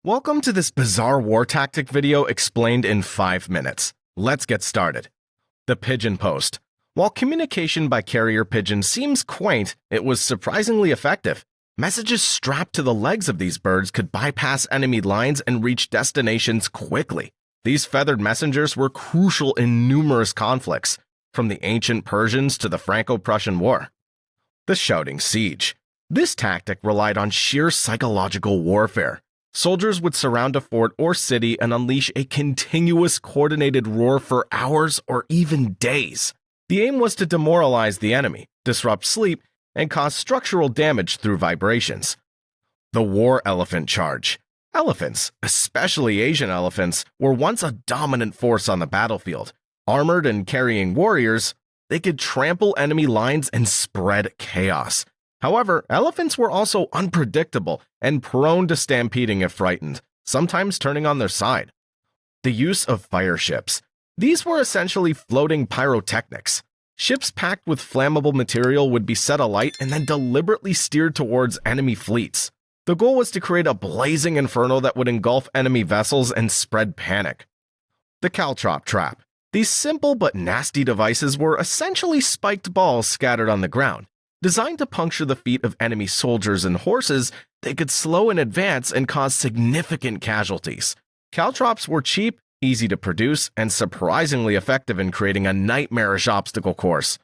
Welcome to this bizarre war tactic video explained in 5 minutes. Let's get started. The pigeon post. While communication by carrier pigeon seems quaint, it was surprisingly effective. Messages strapped to the legs of these birds could bypass enemy lines and reach destinations quickly. These feathered messengers were crucial in numerous conflicts, from the ancient Persians to the Franco-Prussian War. The shouting siege. This tactic relied on sheer psychological warfare. Soldiers would surround a fort or city and unleash a continuous coordinated roar for hours or even days. The aim was to demoralize the enemy, disrupt sleep, and cause structural damage through vibrations. The war elephant charge. Elephants, especially Asian elephants, were once a dominant force on the battlefield. Armored and carrying warriors, they could trample enemy lines and spread chaos. However, elephants were also unpredictable and prone to stampeding if frightened, sometimes turning on their side. The use of fire ships. These were essentially floating pyrotechnics. Ships packed with flammable material would be set alight and then deliberately steered towards enemy fleets. The goal was to create a blazing inferno that would engulf enemy vessels and spread panic. The Caltrop trap. These simple but nasty devices were essentially spiked balls scattered on the ground. Designed to puncture the feet of enemy soldiers and horses, they could slow in advance and cause significant casualties. Caltrops were cheap, easy to produce, and surprisingly effective in creating a nightmarish obstacle course.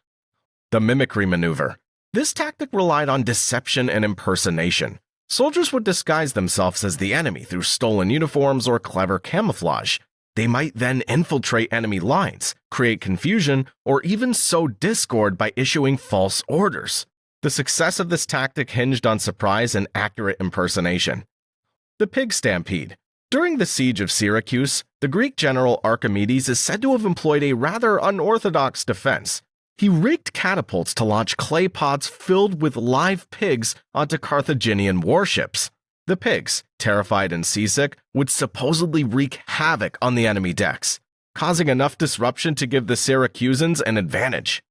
The mimicry maneuver. This tactic relied on deception and impersonation. Soldiers would disguise themselves as the enemy through stolen uniforms or clever camouflage. They might then infiltrate enemy lines, create confusion, or even sow discord by issuing false orders. The success of this tactic hinged on surprise and accurate impersonation. The pig stampede. During the siege of Syracuse, the Greek general Archimedes is said to have employed a rather unorthodox defense. He rigged catapults to launch clay pods filled with live pigs onto Carthaginian warships. The pigs, terrified and seasick, would supposedly wreak havoc on the enemy decks, causing enough disruption to give the Syracusans an advantage.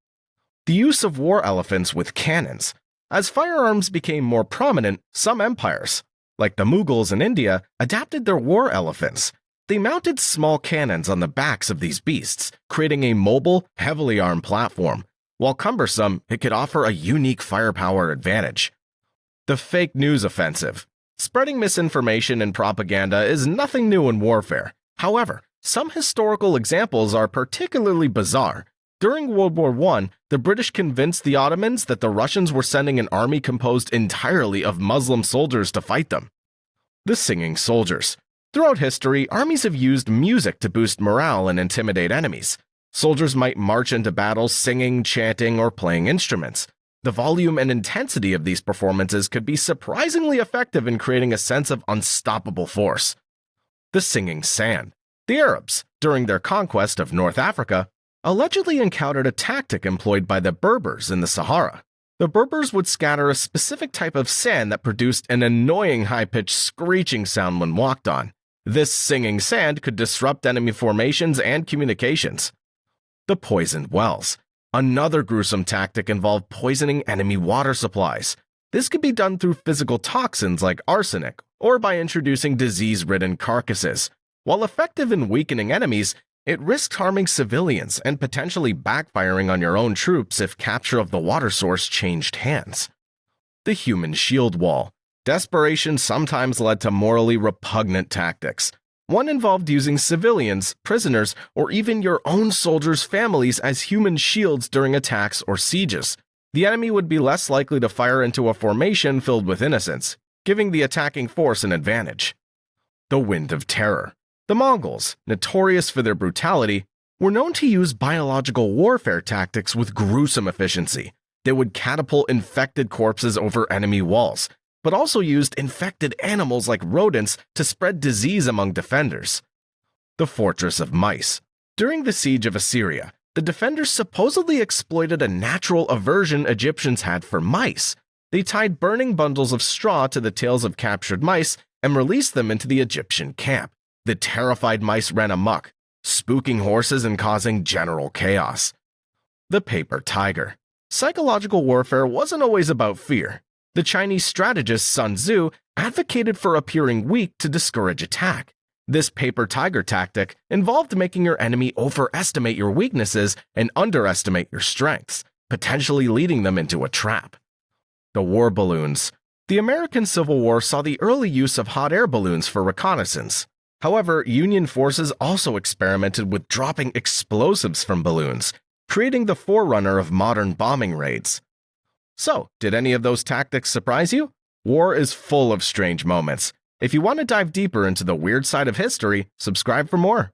The use of war elephants with cannons. As firearms became more prominent, some empires, like the Mughals in India, adapted their war elephants. They mounted small cannons on the backs of these beasts, creating a mobile, heavily armed platform. While cumbersome, it could offer a unique firepower advantage. The fake news offensive. Spreading misinformation and propaganda is nothing new in warfare. However, some historical examples are particularly bizarre. During World War I, the British convinced the Ottomans that the Russians were sending an army composed entirely of Muslim soldiers to fight them. The singing soldiers. Throughout history, armies have used music to boost morale and intimidate enemies. Soldiers might march into battles singing, chanting, or playing instruments. The volume and intensity of these performances could be surprisingly effective in creating a sense of unstoppable force. The singing sand. The Arabs, during their conquest of North Africa, allegedly encountered a tactic employed by the Berbers in the Sahara. The Berbers would scatter a specific type of sand that produced an annoying high-pitched screeching sound when walked on. This singing sand could disrupt enemy formations and communications. The poisoned wells. Another gruesome tactic involved poisoning enemy water supplies. This could be done through physical toxins like arsenic or by introducing disease-ridden carcasses. While effective in weakening enemies, it risked harming civilians and potentially backfiring on your own troops if capture of the water source changed hands. The human shield wall. Desperation sometimes led to morally repugnant tactics. One involved using civilians, prisoners, or even your own soldiers' families as human shields during attacks or sieges. The enemy would be less likely to fire into a formation filled with innocents, giving the attacking force an advantage. The wind of terror. The Mongols, notorious for their brutality, were known to use biological warfare tactics with gruesome efficiency. They would catapult infected corpses over enemy walls, but also used infected animals like rodents to spread disease among defenders. The Fortress of Mice. During the siege of Assyria, the defenders supposedly exploited a natural aversion Egyptians had for mice. They tied burning bundles of straw to the tails of captured mice and released them into the Egyptian camp. The terrified mice ran amok, spooking horses and causing general chaos. The paper tiger. Psychological warfare wasn't always about fear. The Chinese strategist Sun Tzu advocated for appearing weak to discourage attack. This paper tiger tactic involved making your enemy overestimate your weaknesses and underestimate your strengths, potentially leading them into a trap. The war balloons. The American Civil War saw the early use of hot air balloons for reconnaissance. However, Union forces also experimented with dropping explosives from balloons, creating the forerunner of modern bombing raids. So, did any of those tactics surprise you? War is full of strange moments. If you want to dive deeper into the weird side of history, subscribe for more.